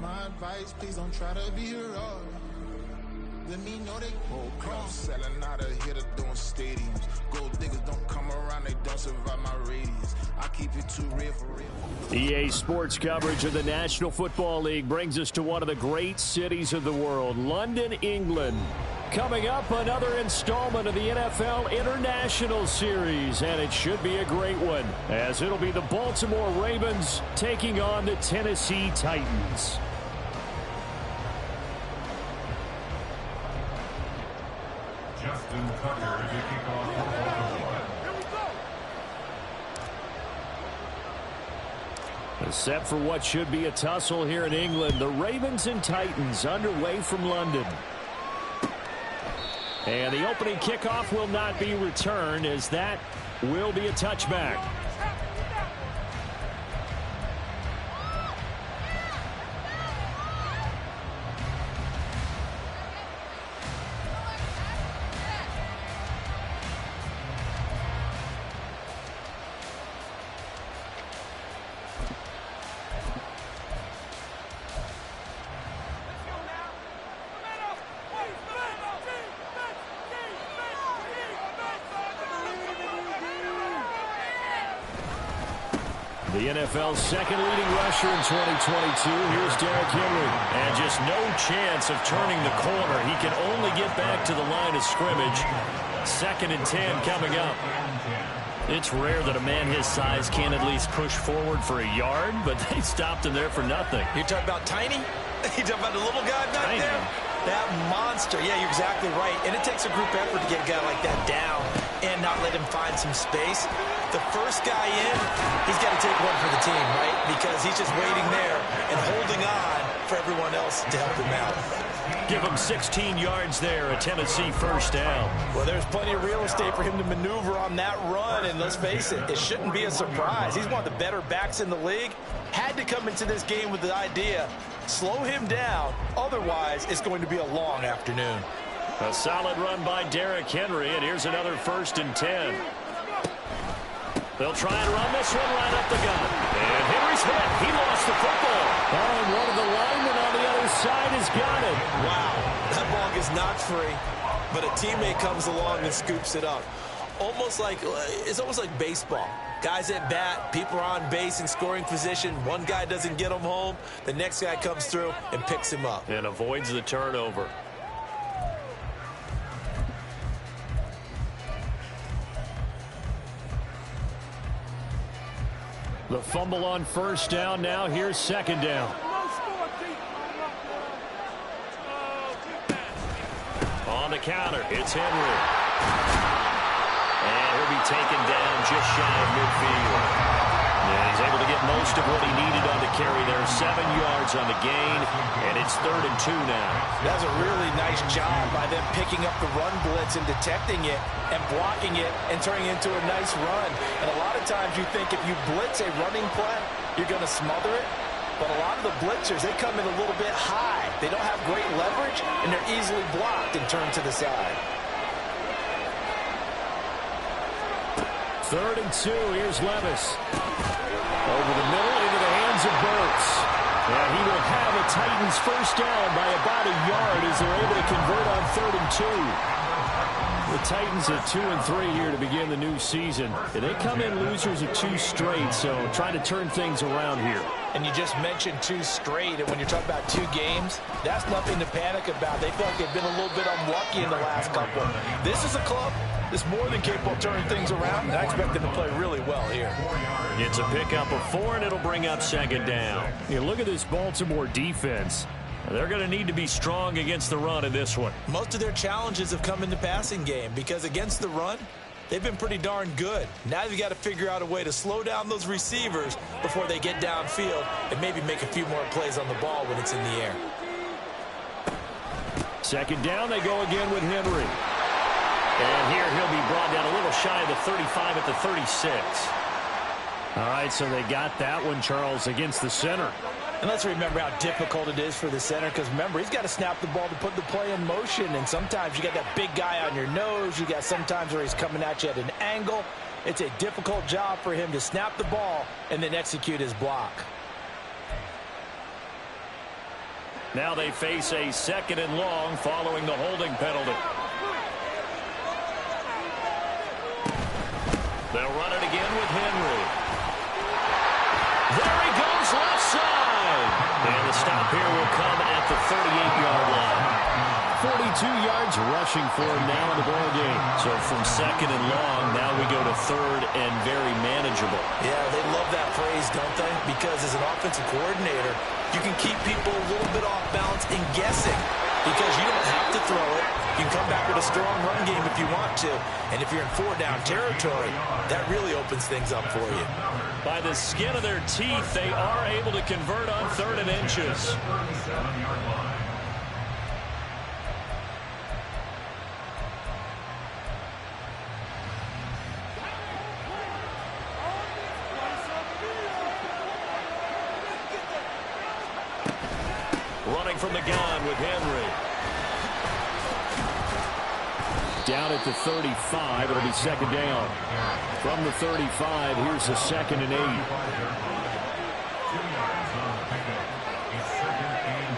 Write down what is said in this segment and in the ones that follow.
My advice, please don't try to be rough. Let me know they whole club selling out of here to doing stadiums. Gold diggers don't come around, they don't survive my radius. I keep it too real for real. EA Sports coverage of the National Football League brings us to one of the great cities of the world, London, England. Coming up, another installment of the NFL International Series, and it should be a great one, as it'll be the Baltimore Ravens taking on the Tennessee Titans. Justin Tucker to kick off for Baltimore. Set for what should be a tussle here in England, the Ravens and Titans underway from London. And the opening kickoff will not be returned, as that will be a touchback. The NFL's second leading rusher in 2022. Here's Derrick Henry. And just no chance of turning the corner. He can only get back to the line of scrimmage. 2nd and 10 coming up. It's rare that a man his size can at least push forward for a yard, but they stopped him there for nothing. You're talking about tiny? You're talking about the little guy back Tiny. there? That monster. Yeah, you're exactly right. And it takes a group effort to get a guy like that down and not let him find some space. The first guy in, he's got to take one for the team, right? Because he's just waiting there and holding on for everyone else to help him out. Give him 16 yards there, a Tennessee first down. Well, there's plenty of real estate for him to maneuver on that run, and let's face it, it shouldn't be a surprise. He's one of the better backs in the league. Had to come into this game with the idea, slow him down, otherwise it's going to be a long afternoon. A solid run by Derrick Henry, and here's another 1st and 10. They'll try and run this one right up the gut. And Henry's hit. He lost the football. Oh, and one of the linemen on the other side has got it. Wow, that ball is not free, but a teammate comes along and scoops it up. It's almost like baseball. Guys at bat, people are on base in scoring position. One guy doesn't get him home. The next guy comes through and picks him up. And avoids the turnover. The fumble on 1st down. Now here's 2nd down. On the counter, it's Henry. And he'll be taken down just shy of midfield. And he's able to get most of what he needed on the carry there. 7 yards on the gain, and it's 3rd and 2 now. That's a really nice job by them picking up the run blitz and detecting it and blocking it and turning it into a nice run. And a lot of times you think if you blitz a running play, you're going to smother it. But a lot of the blitzers, they come in a little bit high. They don't have great leverage, and they're easily blocked and turned to the side. 3rd and 2, here's Levis. Over the middle, into the hands of Burks. And he will have a Titans first down by about a yard as they're able to convert on 3rd and 2. The Titans at 2 and 3 here to begin the new season. And they come in losers of 2 straight, so trying to turn things around here. And you just mentioned 2 straight, and when you're talking about 2 games, that's nothing to panic about. They feel like they've been a little bit unlucky in the last couple. This is a club that's more than capable of turning things around, and I expect them to play really well here. It's a pickup of 4, and it'll bring up 2nd down. You look at this Baltimore defense. They're going to need to be strong against the run in this one. Most of their challenges have come in the passing game because against the run, they've been pretty darn good. Now they've got to figure out a way to slow down those receivers before they get downfield and maybe make a few more plays on the ball when it's in the air. 2nd down, they go again with Henry. And here he'll be brought down a little shy of the 35 at the 36. All right, so they got that one, Charles, against the center. And let's remember how difficult it is for the center, because remember, he's got to snap the ball to put the play in motion, and sometimes you got that big guy on your nose. You got sometimes where he's coming at you at an angle. It's a difficult job for him to snap the ball and then execute his block. Now they face a 2nd and long following the holding penalty. They'll run it again with Henry. There he goes, left side. And the stop here will come at the 38-yard line. 42 yards rushing for him now in the ball game. So from 2nd and long, now we go to 3rd and very manageable. Yeah, they love that phrase, don't they? Because as an offensive coordinator, you can keep people a little bit off balance and guessing because you don't have to throw it. You can come back with a strong run game if you want to. And if you're in 4-down territory, that really opens things up for you. By the skin of their teeth, they are able to convert on 3rd and inches. Running from the gun with Henry. Down at the 35, it'll be 2nd down. From the 35, here's a 2nd and 8. 2 yards on the pickup. It's 2nd and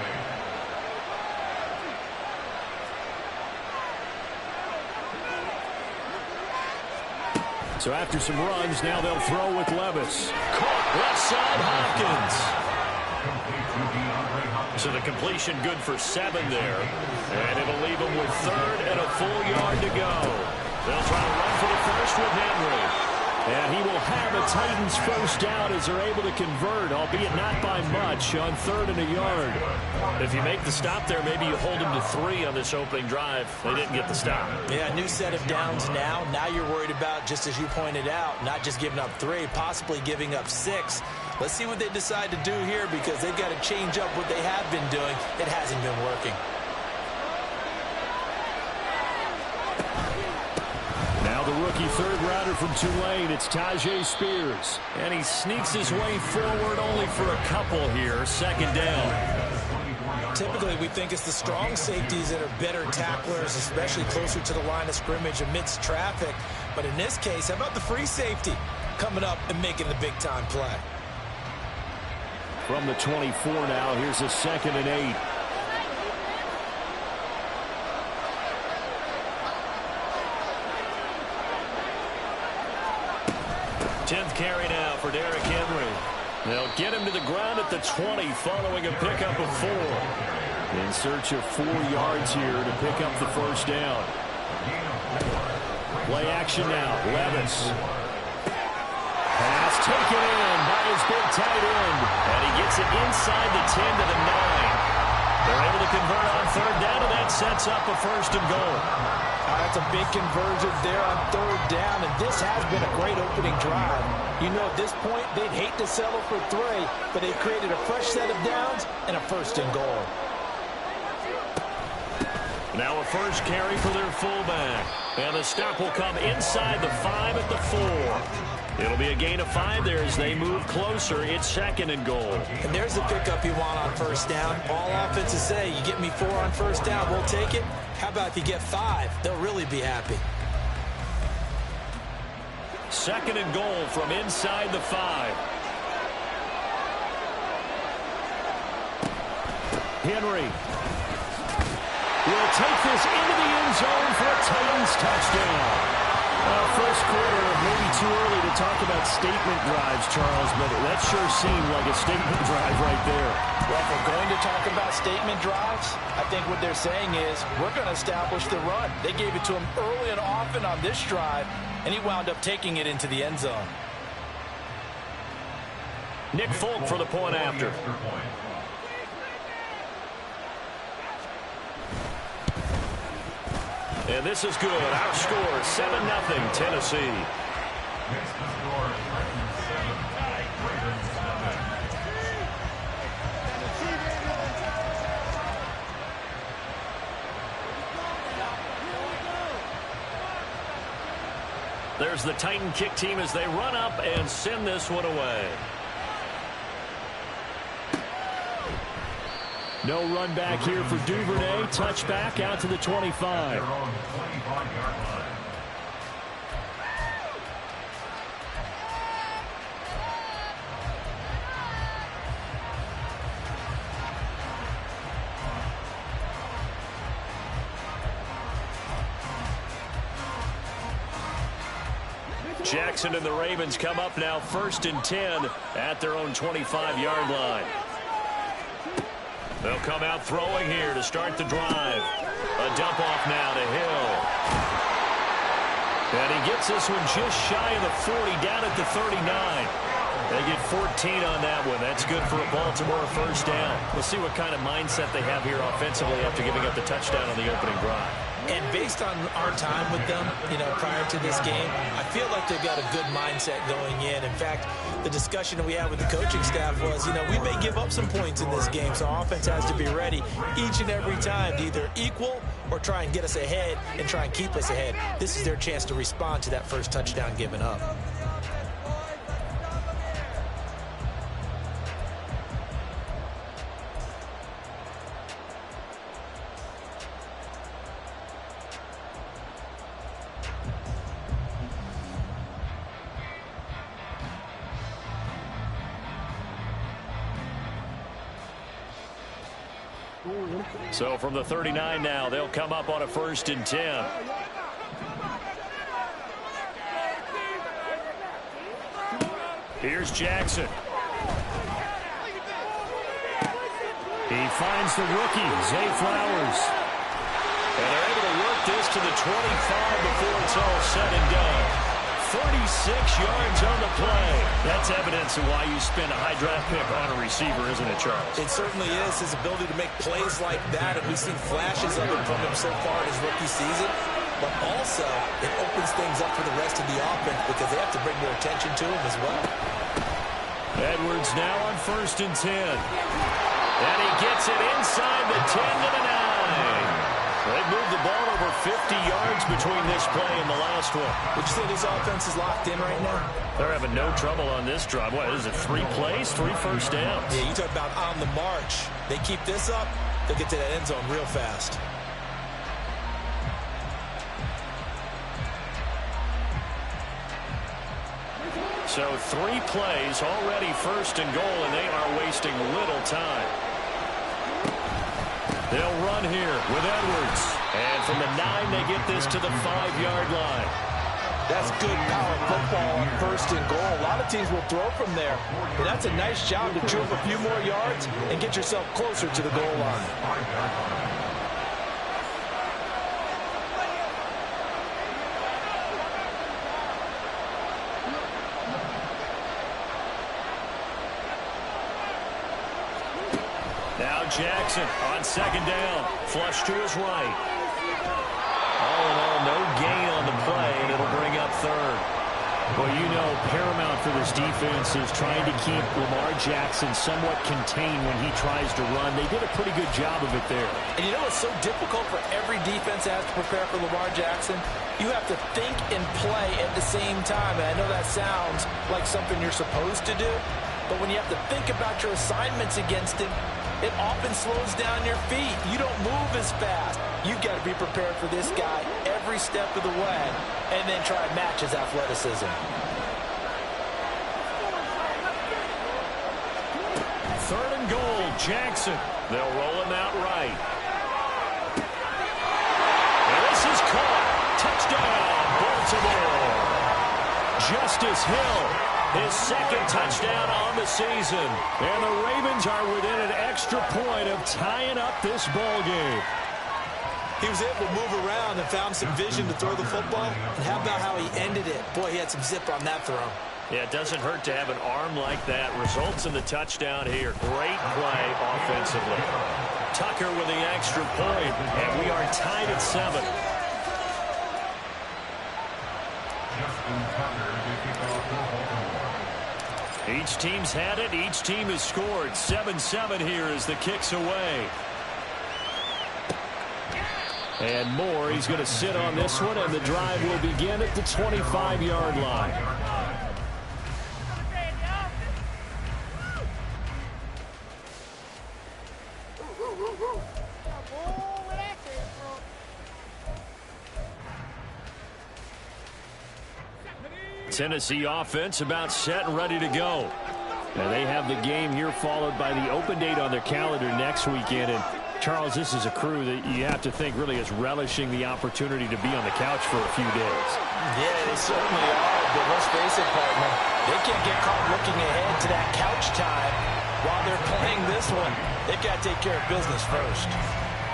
8. So after some runs, now they'll throw with Levis. Caught left side, Hopkins. So the completion good for 7 there. And it'll leave them with 3rd and a full yard to go. They'll try to run for the first with Henry. And he will have a Titans first down as they're able to convert, albeit not by much, on 3rd and a yard. If you make the stop there, maybe you hold them to 3 on this opening drive. They didn't get the stop. Yeah, new set of downs now. Now you're worried about, just as you pointed out, not just giving up 3, possibly giving up 6. Let's see what they decide to do here because they've got to change up what they have been doing. It hasn't been working. Now the rookie 3rd rounder from Tulane, it's Tajay Spears. And he sneaks his way forward only for a couple here. 2nd down. Typically, we think it's the strong safeties that are better tacklers, especially closer to the line of scrimmage amidst traffic. But in this case, how about the free safety coming up and making the big-time play? From the 24 now, here's a 2nd and 8. Tenth carry now for Derrick Henry. They'll get him to the ground at the 20 following a pickup of 4. In search of 4 yards here to pick up the first down. Play action now. Levis. Pass taken in by his big tight end. And he gets it inside the 10 to the 9. They're able to convert on 3rd down, and that sets up a 1st and goal. That's a big conversion there on 3rd down, and this has been a great opening drive. You know, at this point, they'd hate to settle for 3, but they created a fresh set of downs and a 1st and goal. Now a first carry for their fullback. And the stop will come inside the 5 at the 4. It'll be a gain of 5 there as they move closer. It's 2nd and goal. And there's the pickup you want on 1st down. All offenses say, you get me 4 on 1st down, we'll take it. How about if you get 5? They'll really be happy. 2nd and goal from inside the 5. Henry will take this into the end zone for a Titans touchdown. First quarter, maybe too early to talk about statement drives, Charles, but that sure seemed like a statement drive right there. Well, if we're going to talk about statement drives, I think what they're saying is we're going to establish the run. They gave it to him early and often on this drive, and he wound up taking it into the end zone. Nick Folk for the point after. And this is good. Our score, 7-0 Tennessee. Next to score, Titans 7, Ravens 7. There's the Titan kick team as they run up and send this one away. No run back here for Duvernay. Touchback out to the 25. Jackson and the Ravens come up now 1st and 10 at their own 25-yard line. They'll come out throwing here to start the drive. A dump off now to Hill. And he gets this one just shy of the 40, down at the 39. They get 14 on that one. That's good for a Baltimore first down. We'll see what kind of mindset they have here offensively after giving up the touchdown on the opening drive. And based on our time with them, prior to this game, I feel like they've got a good mindset going in. In fact, the discussion that we had with the coaching staff was, we may give up some points in this game, so our offense has to be ready each and every time to either equal or try and get us ahead and try and keep us ahead. This is their chance to respond to that first touchdown given up. So from the 39 now, they'll come up on a 1st and 10. Here's Jackson. He finds the rookie, Zay Flowers. And they're able to work this to the 25 before it's all said and done. 36 yards on the play. That's evidence of why you spend a high draft pick on a receiver, isn't it, Charles? It certainly is. His ability to make plays like that, and we've seen flashes of it from him so far in his rookie season. But also, it opens things up for the rest of the offense because they have to bring more attention to him as well. Edwards now on 1st and 10. And he gets it inside the 10 to the 9. They've moved the ball over 50 yards between this play and the last one. Would you say this offense is locked in right now? They're having no trouble on this drive. What is it, 3 plays, 3 first downs? Yeah, you talk about on the march. They keep this up, they'll get to that end zone real fast. So 3 plays, already 1st and goal, and they are wasting little time. They'll run here with Edwards. And from the 9, they get this to the 5-yard line. That's good power football on 1st and goal. A lot of teams will throw from there. And that's a nice job to chew up a few more yards and get yourself closer to the goal line. Now Jackson on 2nd down. Flush to his right. All in all, no gain on the play, and it'll bring up 3rd. Well, paramount for this defense is trying to keep Lamar Jackson somewhat contained when he tries to run. They did a pretty good job of it there. And it's so difficult for every defense that has to prepare for Lamar Jackson. You have to think and play at the same time. And I know that sounds like something you're supposed to do, but when you have to think about your assignments against him, it often slows down your feet. You don't move as fast. You've got to be prepared for this guy every step of the way and then try and match his athleticism. 3rd and goal, Jackson. They'll roll him out right. And this is caught. Touchdown, Baltimore. Justice Hill, his 2nd touchdown on the season. And the Ravens are within an extra point of tying up this ball game. He was able to move around and found some vision to throw the football. And how about how he ended it? Boy, he had some zip on that throw. Yeah, it doesn't hurt to have an arm like that. Results in the touchdown here. Great play offensively. Tucker with the extra point, and we are tied at 7. Each team's had it. Each team has scored. 7-7 here as the kick's away. And Moore, he's going to sit on this one, and the drive will begin at the 25-yard line. Tennessee offense about set and ready to go. And they have the game here followed by the open date on their calendar next weekend. And Charles, this is a crew that you have to think really is relishing the opportunity to be on the couch for a few days. Yeah, they certainly are. but let's face it, partner, they can't get caught looking ahead to that couch time while they're playing this one. They've got to take care of business first.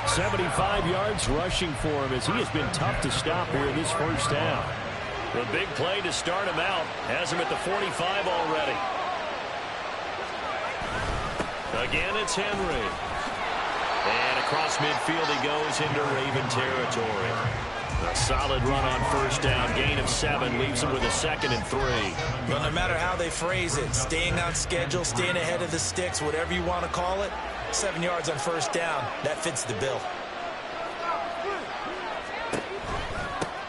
75 yards rushing for him as he has been tough to stop here in this first down. The big play to start him out has him at the 45 already. Again, it's Henry. And across midfield he goes into Raven territory. A solid run on first down. Gain of 7 leaves him with a 2nd and 3. Well, no matter how they phrase it, staying on schedule, staying ahead of the sticks, whatever you want to call it, 7 yards on first down, that fits the bill.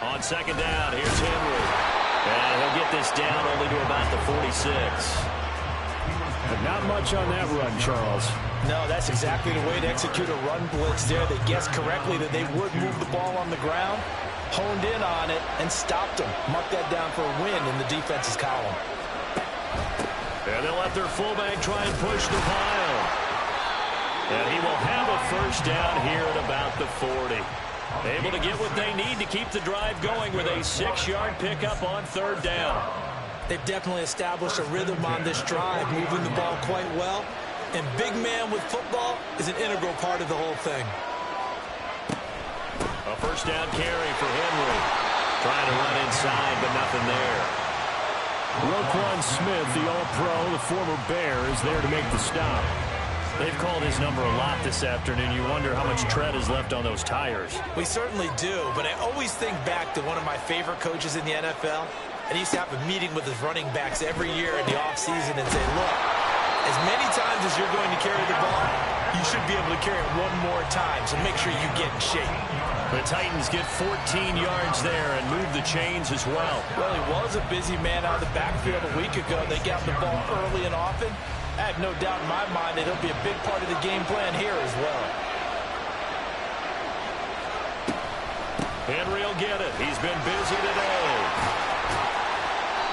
On second down, here's Henry. And he'll get this down only to about the 46. But not much on that run, Charles. No, that's exactly the way to execute a run blitz there. They guessed correctly that they would move the ball on the ground, honed in on it, and stopped them. Mark that down for a win in the defense's column. And they'll let their fullback try and push the pile. And he will have a first down here at about the 40. Able to get what they need to keep the drive going with a 6-yard pickup on third down. They've definitely established a rhythm on this drive, moving the ball quite well. And big man with football is an integral part of the whole thing. A first down carry for Henry. Trying to run inside, but nothing there. Roquan Smith, the All-Pro, the former Bear, is there to make the stop. They've called his number a lot this afternoon. You wonder how much tread is left on those tires. We certainly do, but I always think back to one of my favorite coaches in the NFL. And he used to have a meeting with his running backs every year in the offseason and say, look, as many times as you're going to carry the ball, you should be able to carry it one more time, so make sure you get in shape. The Titans get 14 yards there and move the chains as well. Well, he was a busy man out of the backfield a week ago. They got the ball early and often. I have no doubt in my mind that he'll be a big part of the game plan here as well. Henry will get it. He's been busy today.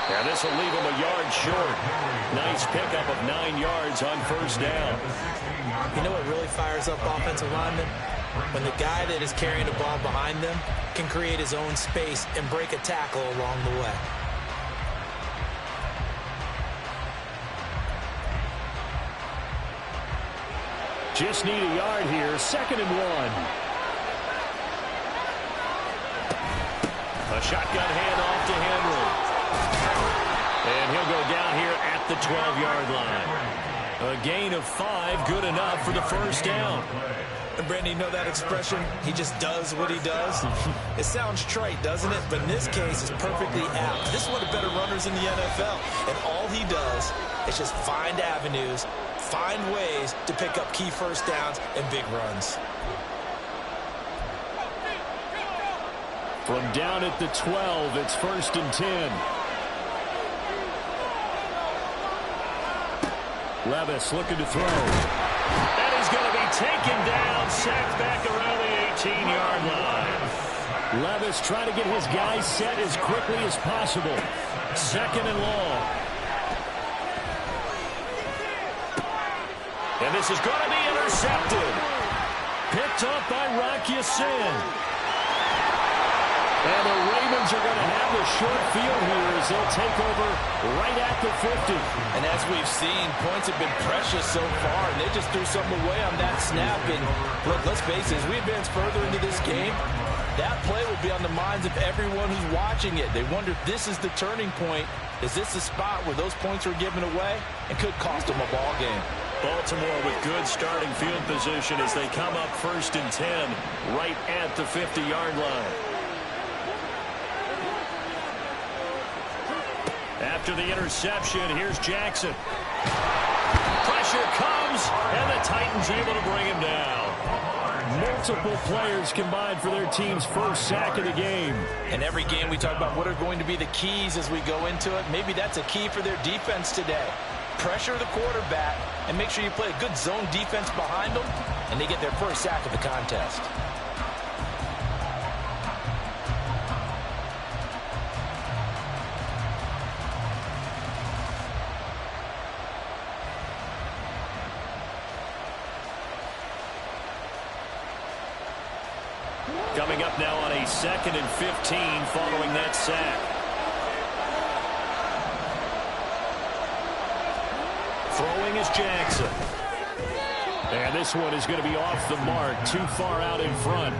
And this will leave him a yard short. Nice pickup of 9 yards on first down. You know what really fires up offensive linemen? When the guy that is carrying the ball behind them can create his own space and break a tackle along the way. Just need a yard here. 2nd and 1. A shotgun handoff to Henry. And he'll go down here at the 12-yard line. A gain of 5, good enough for the first down. And Brandon, you know that expression? He just does what he does. It sounds trite, doesn't it? But in this case, it's perfectly apt. This is one of the better runners in the NFL. And all he does is just find avenues, find ways to pick up key first downs and big runs. From down at the 12, it's 1st and 10. Levis looking to throw. And he's going to be taken down, sacked back around the 18-yard line. Levis trying to get his guys set as quickly as possible. 2nd and long. And this is going to be intercepted. Picked up by Rocky Sin. And the Ravens are going to have the short field here as they'll take over right at the 50. And as we've seen, points have been precious so far, and they just threw something away on that snap. And look, let's face it, as we advance further into this game, that play will be on the minds of everyone who's watching it. They wonder if this is the turning point. Is this the spot where those points were given away and could cost them a ball game? Baltimore with good starting field position as they come up 1st and 10 right at the 50-yard line. After the interception, here's Jackson. Pressure comes, and the Titans able to bring him down. Multiple players combined for their team's first sack of the game. In every game, we talk about what are going to be the keys as we go into it. Maybe that's a key for their defense today. Pressure the quarterback and make sure you play a good zone defense behind them, and they get their first sack of the contest. Coming up now on a 2nd and 15 following that sack. is Jackson. And this one is going to be off the mark, too far out in front.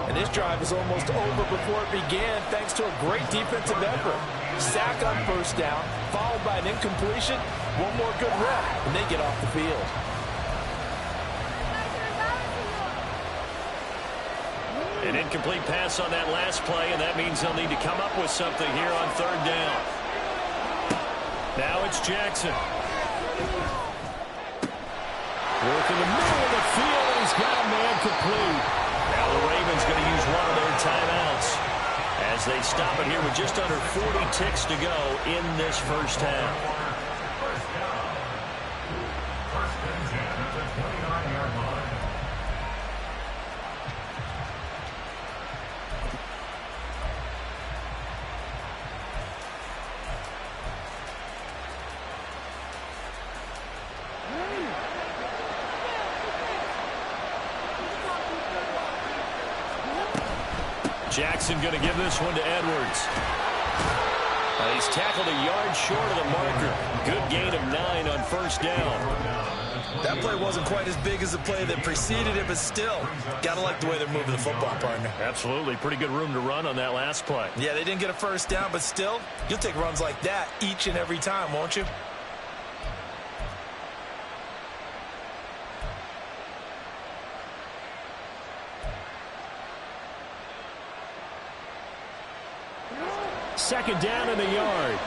And this drive was almost over before it began thanks to a great defensive effort. Sack on first down, followed by an incompletion. One more good rep, and they get off the field. An incomplete pass on that last play, and that means they'll need to come up with something here on third down. Now it's Jackson. Work in the middle of the field, and he's got a man complete. Now the Ravens going to use one of their timeouts as they stop it here with just under 40 ticks to go in this first half. First and 10 at the 29-yard line. Jackson going to give this one to Edwards. He's tackled a yard short of the marker. Good gain of 9 on first down. That play wasn't quite as big as the play that preceded it, but still, gotta like the way they're moving the football, partner. Absolutely. Pretty good room to run on that last play. Yeah, they didn't get a first down, but still, you'll take runs like that each and every time, won't you? Second down in the yard.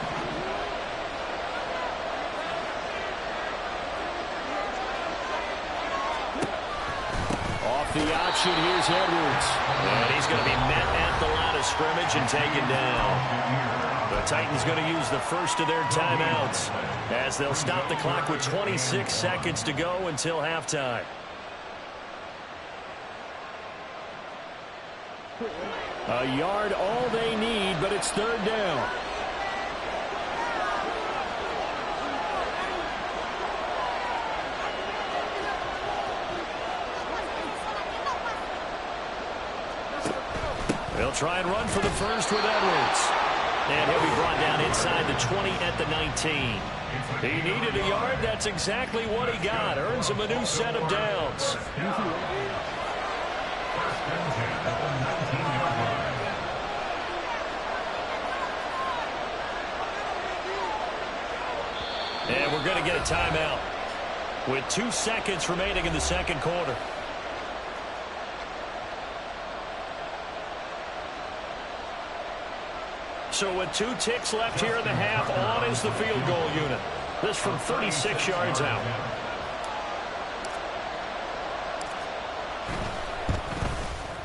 Off the option, here's Edwards. And he's going to be met at the line of scrimmage and taken down. The Titans going to use the first of their timeouts as they'll stop the clock with 26 seconds to go until halftime. A yard all they need, but it's third down. They'll try and run for the first with Edwards. And he'll be brought down inside the 20 at the 19. He needed a yard. That's exactly what he got. Earns him a new set of downs. And we're going to get a timeout with 2 seconds remaining in the second quarter. So with 2 ticks left here in the half, on is the field goal unit. This from 36 yards out.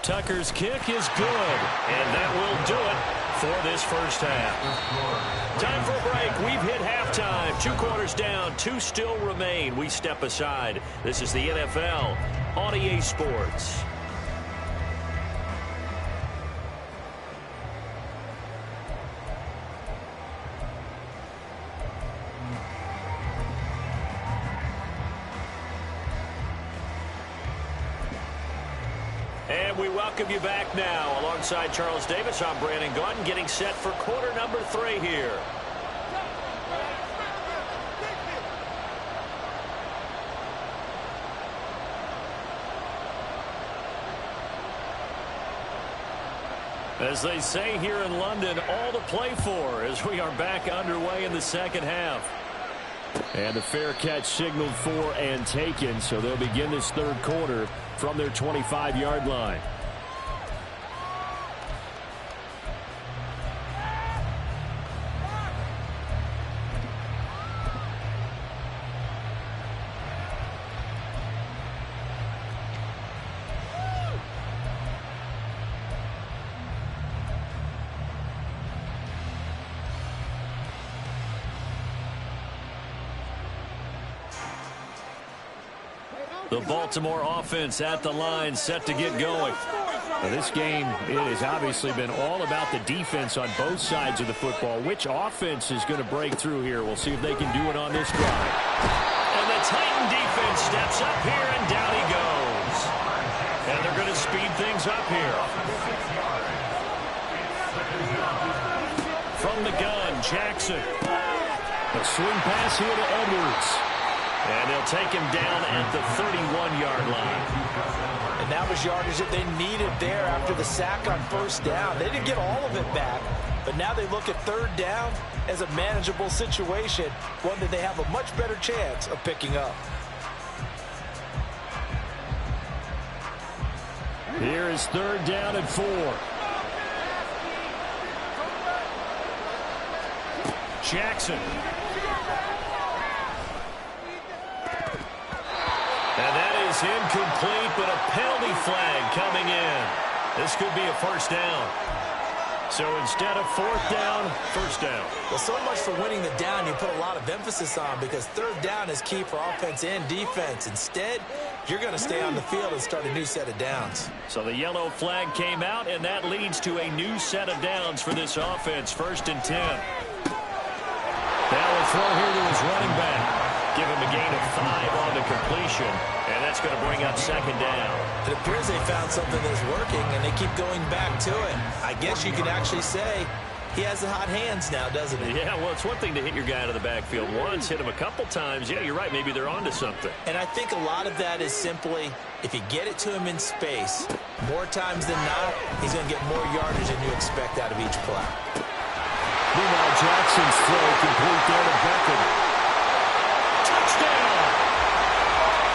Tucker's kick is good, and that will do it for this first half. Time for a break. We've hit halftime. 2 quarters down, 2 still remain. We step aside. This is the NFL on EA Sports. And we welcome you back now. Alongside Charles Davis, I'm Brandon Gunn, getting set for quarter number 3 here. As they say here in London, all to play for as we are back underway in the second half. And the fair catch signaled for and taken, so they'll begin this third quarter from their 25-yard line. The Baltimore offense at the line, set to get going. Now, this game, it has obviously been all about the defense on both sides of the football. Which offense is going to break through here? We'll see if they can do it on this drive. And the Titan defense steps up here, and down he goes. And they're going to speed things up here. From the gun, Jackson. A swing pass here to Edwards. And they'll take him down at the 31-yard line. And that was yardage that they needed there after the sack on first down. They didn't get all of it back, but now they look at third down as a manageable situation, one that they have a much better chance of picking up. Here is third down and 4. Jackson. And that is incomplete, but a penalty flag coming in. This could be a first down. So instead of fourth down, first down. Well, so much for winning the down you put a lot of emphasis on, because third down is key for offense and defense. Instead, you're going to stay on the field and start a new set of downs. So the yellow flag came out, and that leads to a new set of downs for this offense. First and 10. Now will throw here to his running back. Give him a gain of 5 on the completion, and that's going to bring up second down. It appears they found something that's working, and they keep going back to it. I guess you could actually say he has the hot hands now, doesn't he? Yeah, well, it's one thing to hit your guy out of the backfield once, hit him a couple times. Yeah, you're right. Maybe they're onto something. And I think a lot of that is simply, if you get it to him in space, more times than not, he's going to get more yardage than you expect out of each play. Meanwhile, Jackson's throw complete there to Beckham. Touchdown!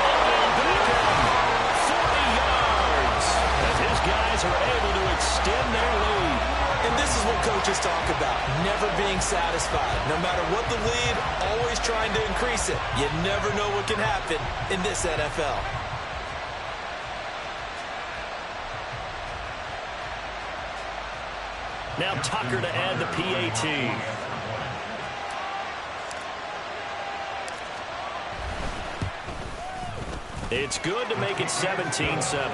Odell Beckham, 40 yards. As his guys are able to extend their lead. And this is what coaches talk about, never being satisfied. No matter what the lead, always trying to increase it. You never know what can happen in this NFL. Now Tucker to add the PAT. It's good to make it 17-7. Makes the score.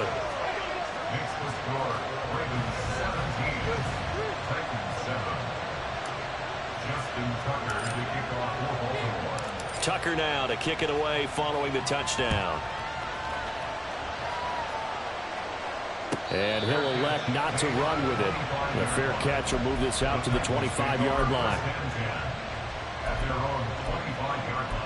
Ravens 17, Titans 7. Justin Tucker to kick off for Baltimore. Tucker now to kick it away following the touchdown. And he'll elect not to run with it. A fair catch will move this out to the 25-yard line. At their own 25-yard line.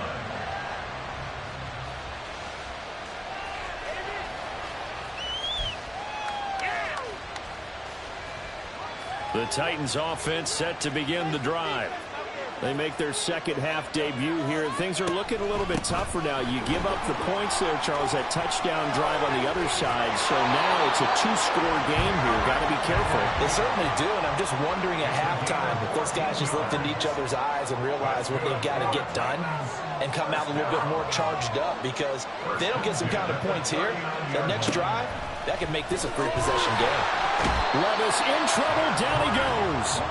The Titans offense set to begin the drive. They make their second half debut here, and things are looking a little bit tougher now. You give up the points there, Charles, that touchdown drive on the other side. So now it's a 2-score game here. Got to be careful. They certainly do, and I'm just wondering at halftime if those guys just looked into each other's eyes and realize what they've got to get done and come out a little bit more charged up, because if they don't get some kind of points here, the next drive, that could make this a 3-possession game. Levis in trouble. Down he goes.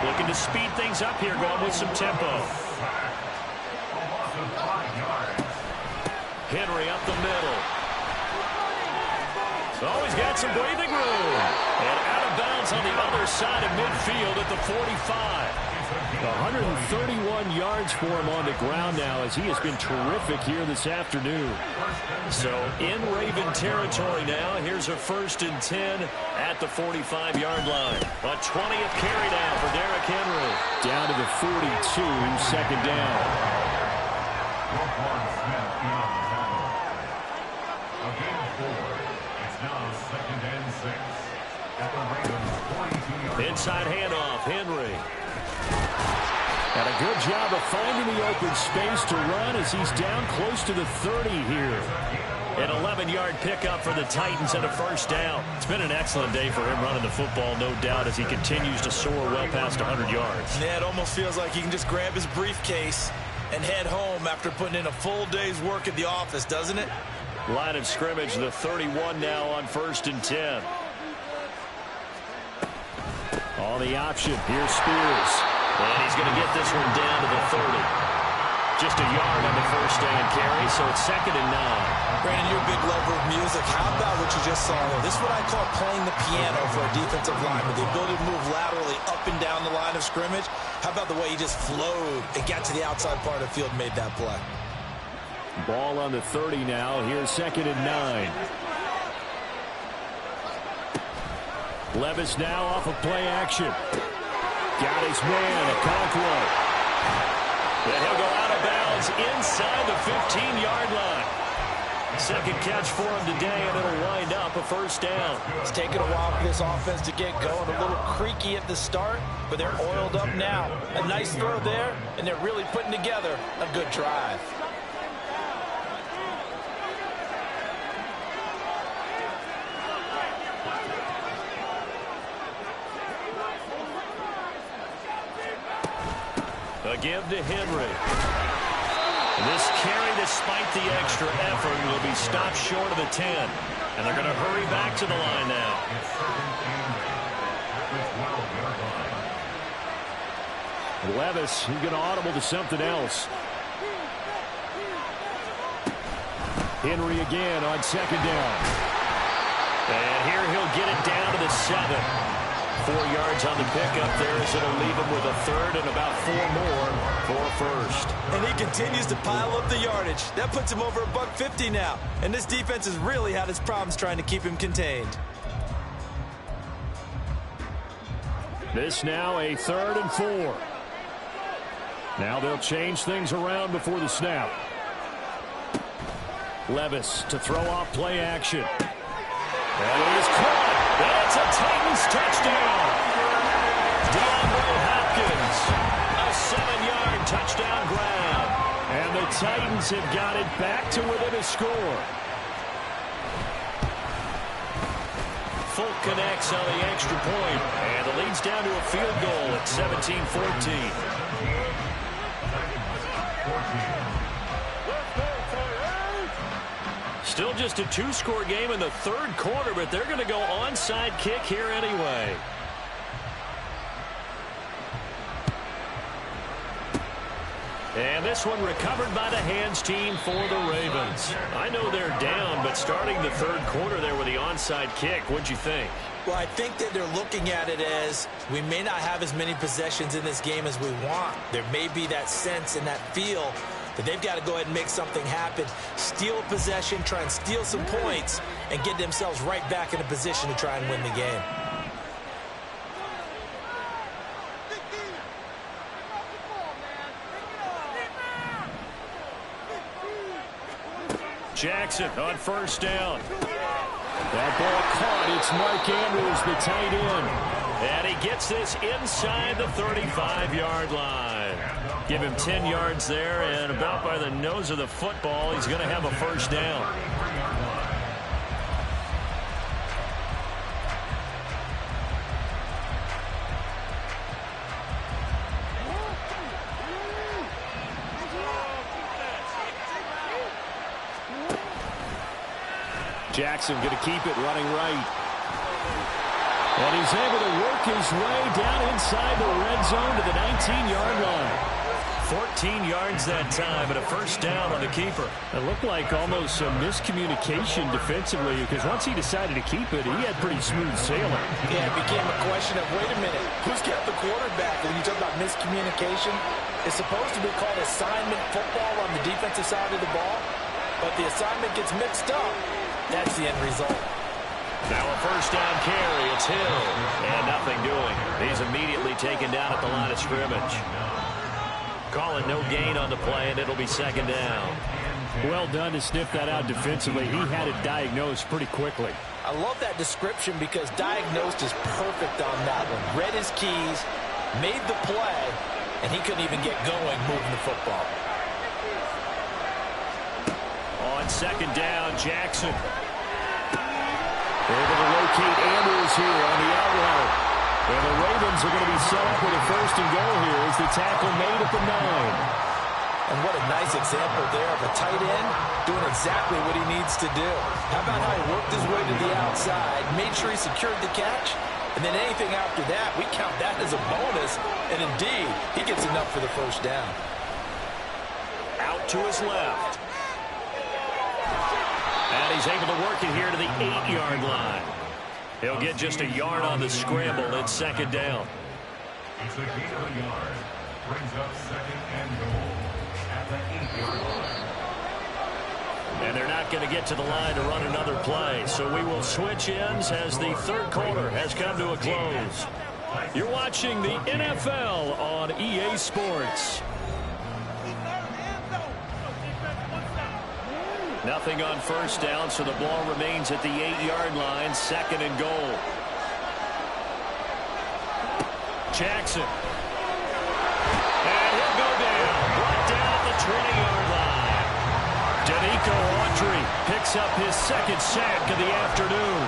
Looking to speed things up here, going with some tempo. Henry up the middle. So he's got some breathing room. And out of bounds on the other side of midfield at the 45. 131 yards for him on the ground now, as he has been terrific here this afternoon. So in Raven territory now. Here's a 1st and 10 at the 45-yard line. A 20th carry down for Derrick Henry. Down to the 42, second down. Again, 4. It's now 2nd and 6. At the Ravens 42-yard line. Inside handoff, Henry. And a good job of finding the open space to run as he's down close to the 30 here. An 11-yard pickup for the Titans and a first down. It's been an excellent day for him running the football, no doubt, as he continues to soar well past 100 yards. Yeah, it almost feels like he can just grab his briefcase and head home after putting in a full day's work at the office, doesn't it? Line of scrimmage, the 31 now on 1st and 10. On the option, here's Spears. And he's going to get this one down to the 30. Just a yard on the first down carry, so it's 2nd and 9. Brandon, you're a big lover of music. How about what you just saw there? This is what I call playing the piano for a defensive lineman. The ability to move laterally up and down the line of scrimmage. How about the way he just flowed and got to the outside part of the field and made that play? Ball on the 30 now. Here's 2nd and 9. Levis now off of play action. Got his man, Okonkwo. Then he'll go out of bounds inside the 15-yard line. Second catch for him today, and it'll wind up a first down. It's taken a while for this offense to get going. A little creaky at the start, but they're oiled up now. A nice throw there, and they're really putting together a good drive. A give to Henry. This carry, despite the extra effort, will be stopped short of the 10. And they're going to hurry back to the line now. Levis, he's going to audible to something else. Henry again on second down. And here he'll get it down to the 7. 4 yards on the pickup there, as it'll leave him with a third and about 4 more for first. And he continues to pile up the yardage. That puts him over $150 now. And this defense has really had its problems trying to keep him contained. This now a 3rd and 4. Now they'll change things around before the snap. Levis to throw off play action. And he is caught. That's a Titans touchdown. DeAndre Hopkins, a 7-yard touchdown grab. And the Titans have got it back to within a score. Fulk connects on the extra point, and the lead's down to a field goal at 17-14. Still just a 2-score game in the third quarter, but they're going to go onside kick here anyway. And this one recovered by the hands team for the Ravens. I know they're down, but starting the third quarter there with the onside kick, what'd you think? Well, I think that they're looking at it as we may not have as many possessions in this game as we want. There may be that sense and that feel that they've got to go ahead and make something happen, steal possession, try and steal some points, and get themselves right back in a position to try and win the game. Jackson on first down. That ball caught. It's Mark Andrews, the tight end. And he gets this inside the 35-yard line. Give him 10 yards there, and about by the nose of the football, he's going to have a first down. Jackson going to keep it running right. And he's able to work his way down inside the red zone to the 19-yard line. 14 yards that time, and a first down on the keeper. It looked like almost some miscommunication defensively, because once he decided to keep it, he had pretty smooth sailing. Yeah, it became a question of, wait a minute, who's got the quarterback? When you talk about miscommunication, it's supposed to be called assignment football on the defensive side of the ball, but the assignment gets mixed up. That's the end result. Now a first down carry. It's Hill. And nothing doing. He's immediately taken down at the line of scrimmage. Calling no gain on the play, and it'll be second down. Well done to sniff that out defensively. He had it diagnosed pretty quickly. I love that description because diagnosed is perfect on that one. Read his keys, made the play, and he couldn't even get going moving the football. On second down, Jackson. Able to locate Andrews here on the out route. And the Ravens are going to be set up with a first and goal here as the tackle made at the 9. And what a nice example there of a tight end doing exactly what he needs to do. How about how he worked his way to the outside, made sure he secured the catch, and then anything after that, we count that as a bonus. And indeed, he gets enough for the first down. Out to his left. And he's able to work it here to the 8-yard line. He'll get just a yard on the scramble. It's second down. It's a gain of a yard. Brings up second and goal at the 8-yard line. And they're not going to get to the line to run another play. So we will switch ends as the third quarter has come to a close. You're watching the NFL on EA Sports. Nothing on first down, so the ball remains at the 8-yard line, 2nd and goal. Jackson. And he'll go down. Brought down at the 20-yard line. Danico Autry picks up his 2nd sack of the afternoon.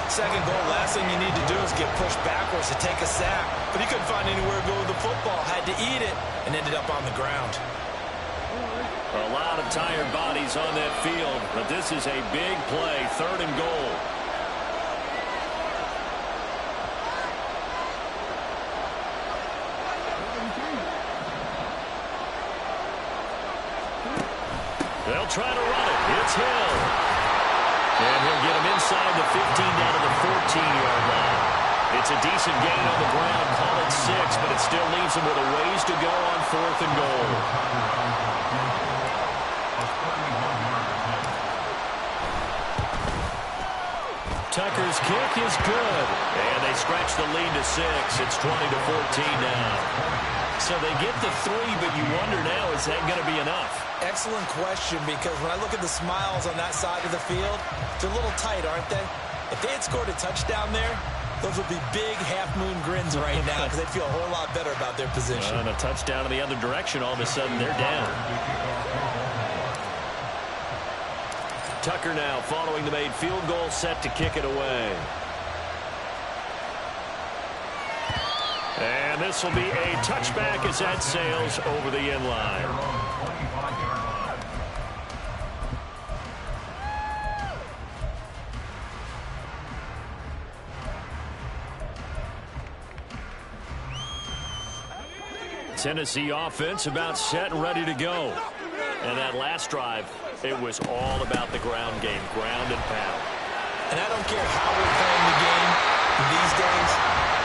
2nd goal, last thing you need to do is get pushed backwards to take a sack. But he couldn't find anywhere to go with the football. Had to eat it and ended up on the ground. A lot of tired bodies on that field, but this is a big play, 3rd and goal. They'll try to run it. It's Hill. And he'll get him inside the 15 down to the 14-yard line. It's a decent gain on the ground. Call it 6, but it still leaves him with a ways to go on 4th and goal. Tucker's kick is good. And they stretch the lead to 6. It's 20-14 now. So they get the 3, but you wonder now, is that going to be enough? Excellent question, because when I look at the smiles on that side of the field, they're a little tight, aren't they? If they had scored a touchdown there, those would be big half-moon grins right now because they'd feel a whole lot better about their position. And a touchdown in the other direction, all of a sudden they're down. Tucker now following the made field goal, set to kick it away. And this will be a touchback as that sails over the end line. Tennessee offense about set and ready to go. And that last drive, it was all about the ground game, ground and pound. And I don't care how we're playing the game these days,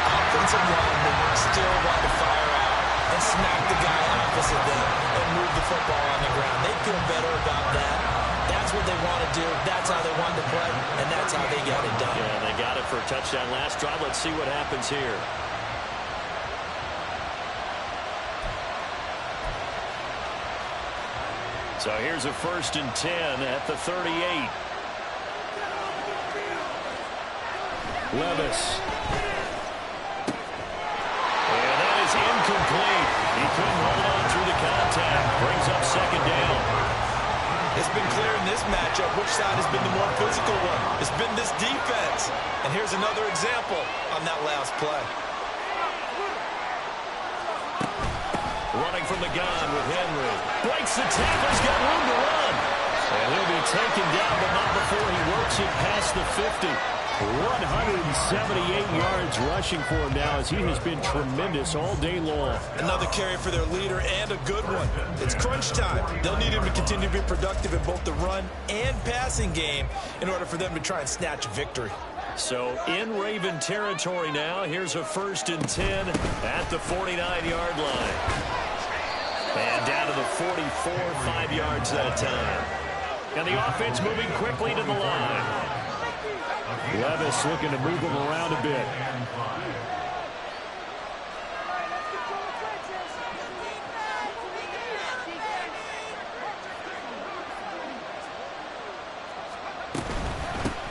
offensive linemen still want to fire out and smack the guy opposite them and move the football on the ground. They feel better about that. That's what they want to do. That's how they want to play, and that's how they got it done. Yeah, they got it for a touchdown last drive. Let's see what happens here. So here's a 1st and 10 at the 38. Levis. And that is incomplete. He couldn't hold on through the contact. Brings up 2nd down. It's been clear in this matchup which side has been the more physical one. It's been this defense. And here's another example on that last play. Running from the gun with Henry. Breaks the tackle. He's got room to run. And he'll be taken down, but not before he works it past the 50. 178 yards rushing for him now as he has been tremendous all day long. Another carry for their leader and a good one. It's crunch time. They'll need him to continue to be productive in both the run and passing game in order for them to try and snatch a victory. So in Raven territory now, here's a 1st and 10 at the 49-yard line. And down to the 44, 5 yards that time. And the offense moving quickly to the line. Levis looking to move him around a bit.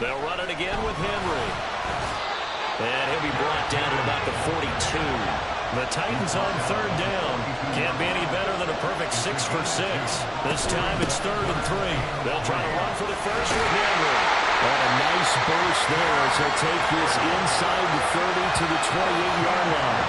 They'll run it again with Henry. And he'll be brought down at about the 42. The Titans on 3rd down. Can't be any better than a perfect 6 for 6. This time it's 3rd and 3. They'll try to run for the first with Henry. And a nice burst there as he'll take this inside the 30 to the 28-yard line.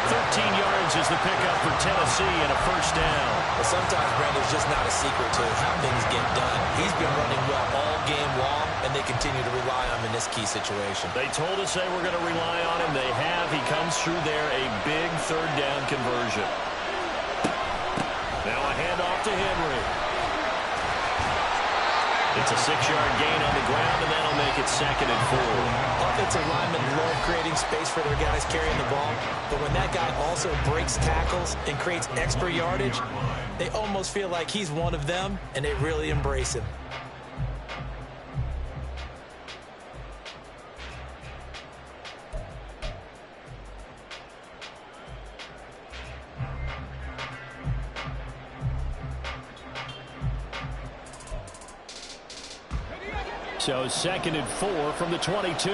13 yards is the pickup for Tennessee and a 1st down. Well, sometimes, Brandon, there's just not a secret to how things get done. He's been running well all game long, and they continue to rely on him in this key situation. They told us they were going to rely on him. They have. He comes through there, a big 3rd down conversion. Now a handoff to Henry. It's a 6-yard gain on the ground, and that'll make it 2nd and 4. Offensive linemen love creating space for their guys carrying the ball, but when that guy also breaks tackles and creates extra yardage, they almost feel like he's one of them, and they really embrace him. So 2nd and 4 from the 22.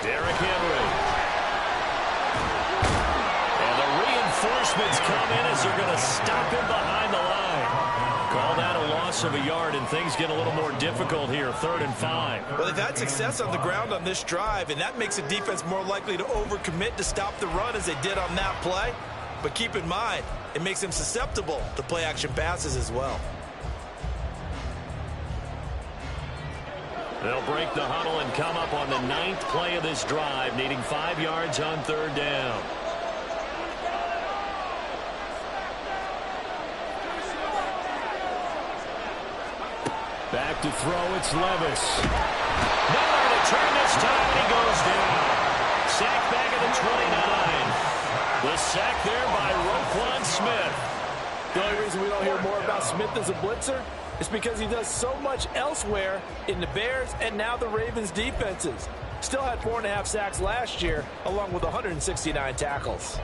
Derrick Henry. And the reinforcements come in as they're going to stop him behind the line. Call that a loss of a yard, and things get a little more difficult here, 3rd and 5. Well, they've had success on the ground on this drive, and that makes the defense more likely to overcommit to stop the run as they did on that play. But keep in mind, it makes them susceptible to play-action passes as well. They'll break the huddle and come up on the 9th play of this drive, needing 5 yards on 3rd down. Back to throw, it's Levis. Nowhere to turn this time, and he goes down. Sack back at the 29. The sack there by Roquan Smith. The only reason we don't hear more about Smith as a blitzer is because he does so much elsewhere in the Bears and now the Ravens defenses. Still had 4.5 sacks last year, along with 169 tackles.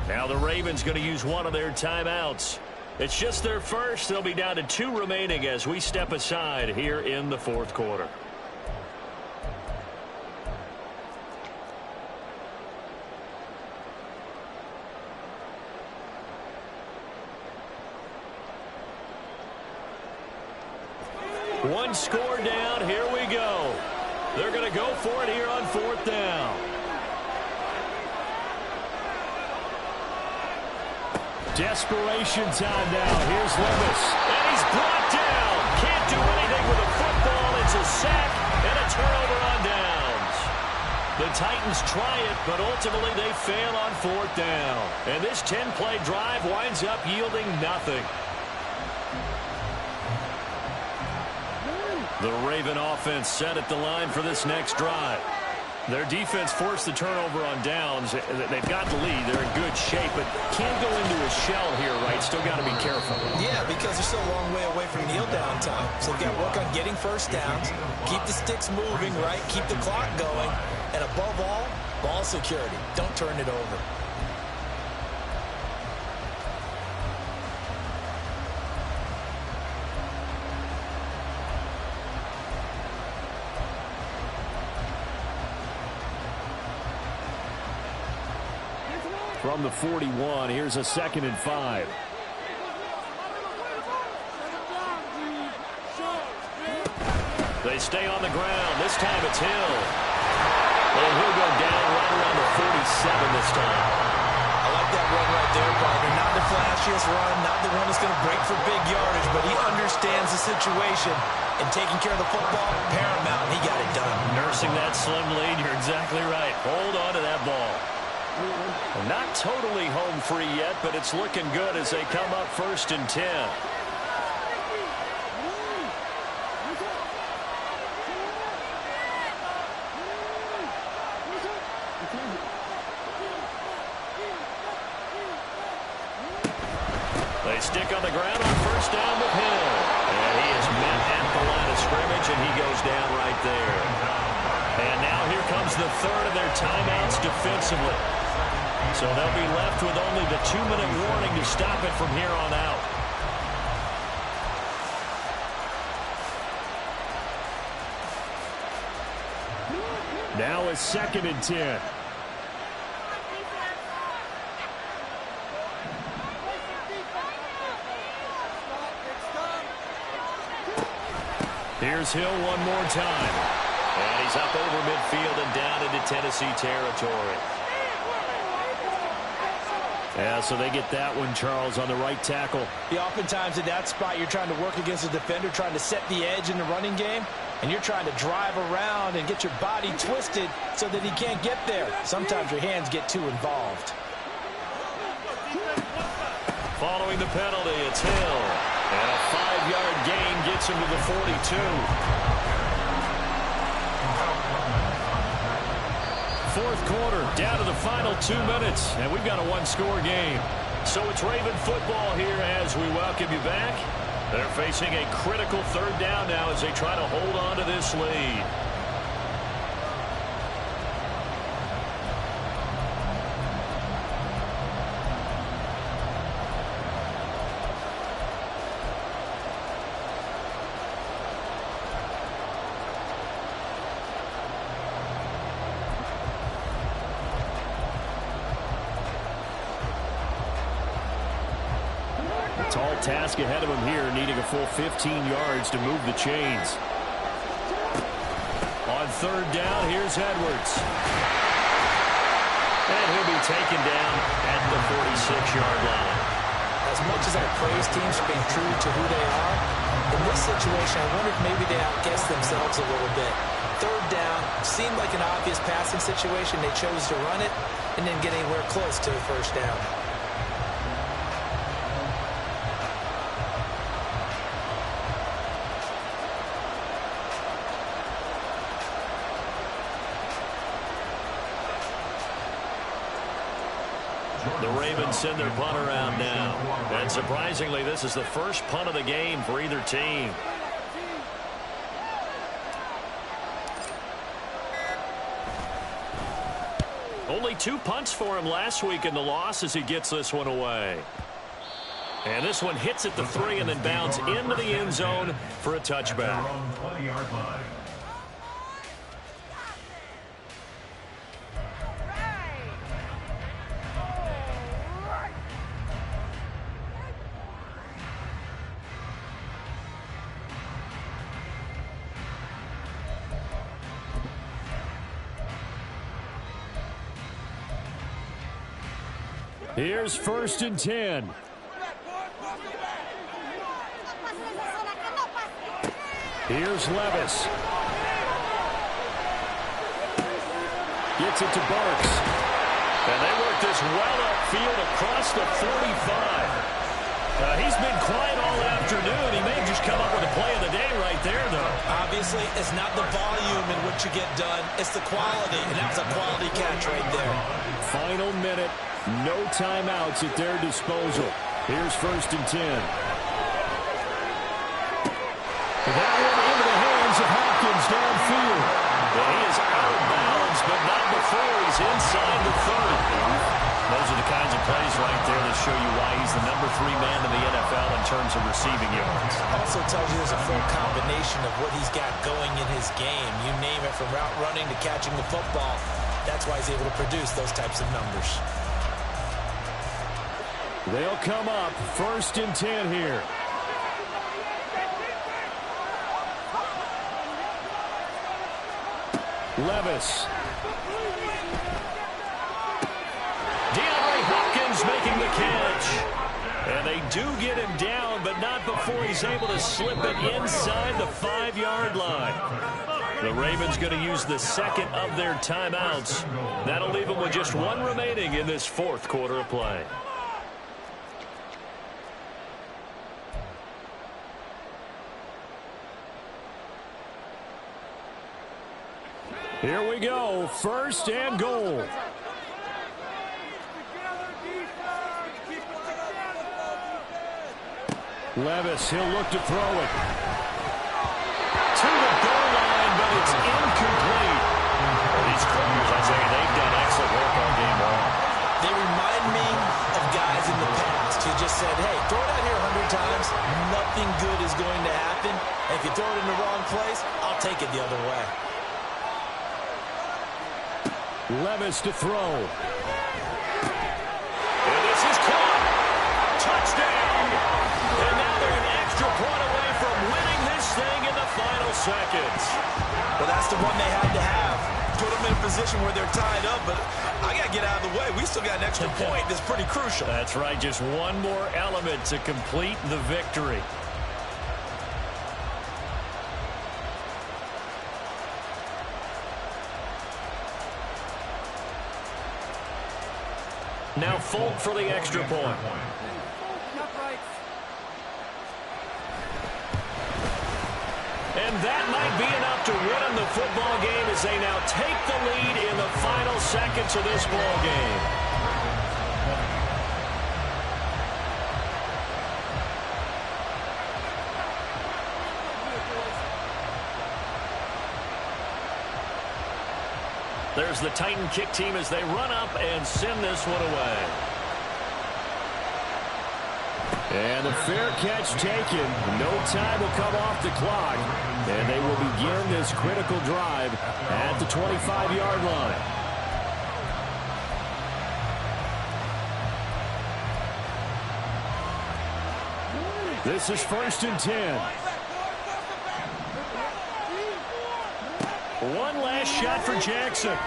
Now the Ravens going to use one of their timeouts. It's just their first. They'll be down to 2 remaining as we step aside here in the 4th quarter. One score down. Here we go. They're going to go for it here on 4th down. Desperation time now. Here's Levis. And he's brought down. Can't do anything with a football. It's a sack and a turnover on downs. The Titans try it, but ultimately they fail on 4th down. And this 10-play drive winds up yielding nothing. The Raven offense set at the line for this next drive. Their defense forced the turnover on downs. They've got the lead. They're in good shape, but can't go into a shell here, right? Still got to be careful. Yeah, because they're still a long way away from kneel down time. So they've got to work on getting first downs, keep the sticks moving, right? Keep the clock going. And above all, ball security. Don't turn it over. From the 41, here's a 2nd and 5. They stay on the ground. This time it's Hill. And he'll go down right around the 47 this time. I like that run right there, partner. Not the flashiest run, not the one that's going to break for big yardage, but he understands the situation, and taking care of the football, paramount, and he got it done. Nursing that slim lead, you're exactly right. Hold on to that ball. Well, not totally home free yet, but it's looking good as they come up 1st and 10. They stick on the ground on 1st down with Hill. And he is met at the line of scrimmage, and he goes down right there. And now here comes the 3rd of their timeouts defensively. So they'll be left with only the 2-minute warning to stop it from here on out. Now it's 2nd and 10. Here's Hill one more time. And he's up over midfield and down into Tennessee territory. Yeah, so they get that one, Charles, on the right tackle. Yeah, oftentimes at that spot, you're trying to work against a defender, trying to set the edge in the running game, and you're trying to drive around and get your body twisted so that he can't get there. Sometimes your hands get too involved. Following the penalty, it's Hill. And a 5-yard gain gets him to the 42. 4th quarter, down to the final 2 minutes, and we've got a 1-score game. So it's Raven football here as we welcome you back. They're facing a critical 3rd down now as they try to hold on to this lead. A tall task ahead of him here, needing a full 15 yards to move the chains. On third down, here's Edwards. And he'll be taken down at the 46-yard line. As much as I praise teams for being true to who they are, in this situation, I wonder if maybe they outguessed themselves a little bit. Third down seemed like an obvious passing situation. They chose to run it and didn't get anywhere close to the first down. The Ravens send their punt around now. And surprisingly, this is the first punt of the game for either team. Only 2 punts for him last week in the loss as he gets this one away. And this one hits at the 3 and then bounds into the end zone for a touchback. Here's 1st and 10. Here's Levis. Gets it to Burks. And they work this well upfield across the 45. He's been quiet all afternoon. He may have just come up with a play of the day right there, though. Obviously, it's not the volume in which you get done. It's the quality, and that was a quality catch right there. Final minute. No timeouts at their disposal. Here's 1st and 10. That one into the hands of Hopkins downfield. And he is out of bounds, but not before he's inside the 30. Those are the kinds of plays right there that show you why he's the number 3 man in the NFL in terms of receiving yards. Also tells you there's a full combination of what he's got going in his game. You name it, from route running to catching the football. That's why he's able to produce those types of numbers. They'll come up 1st and 10 here. Levis. DeAndre Hopkins making the catch. And they do get him down, but not before he's able to slip it inside the 5-yard line. The Ravens going to use the second of their timeouts. That'll leave them with just 1 remaining in this 4th quarter of play. Here we go, 1st and goal. Levis, he'll look to throw it. To the goal line, but it's incomplete. These corners, I say, they've done excellent work all game long. They remind me of guys in the past who just said, hey, throw it out here 100 times, nothing good is going to happen. And if you throw it in the wrong place, I'll take it the other way. Levis to throw. And this is caught. Touchdown. And now they're an extra point away from winning this thing in the final seconds. Well, that's the one they had to have. Put them in a position where they're tied up, but I got to get out of the way. We still got an extra point that's pretty crucial. That's right. Just one more element to complete the victory. Now Folk for the extra point. And that might be enough to win them the football game as they now take the lead in the final seconds of this ball game. There's the Titan kick team as they run up and send this one away. And the fair catch taken. No time will come off the clock. And they will begin this critical drive at the 25-yard line. This is 1st and 10. One last shot for Jackson.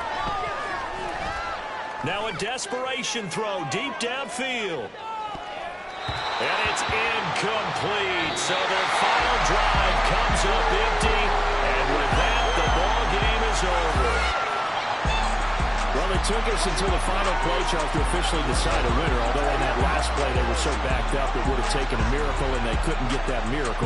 Now a desperation throw deep downfield. And it's incomplete. So their final drive comes up empty. And with that, the ball game is over. Well, it took us until the final play, Charles, to officially decide a winner. Although in that last play they were so backed up, it would have taken a miracle, and they couldn't get that miracle.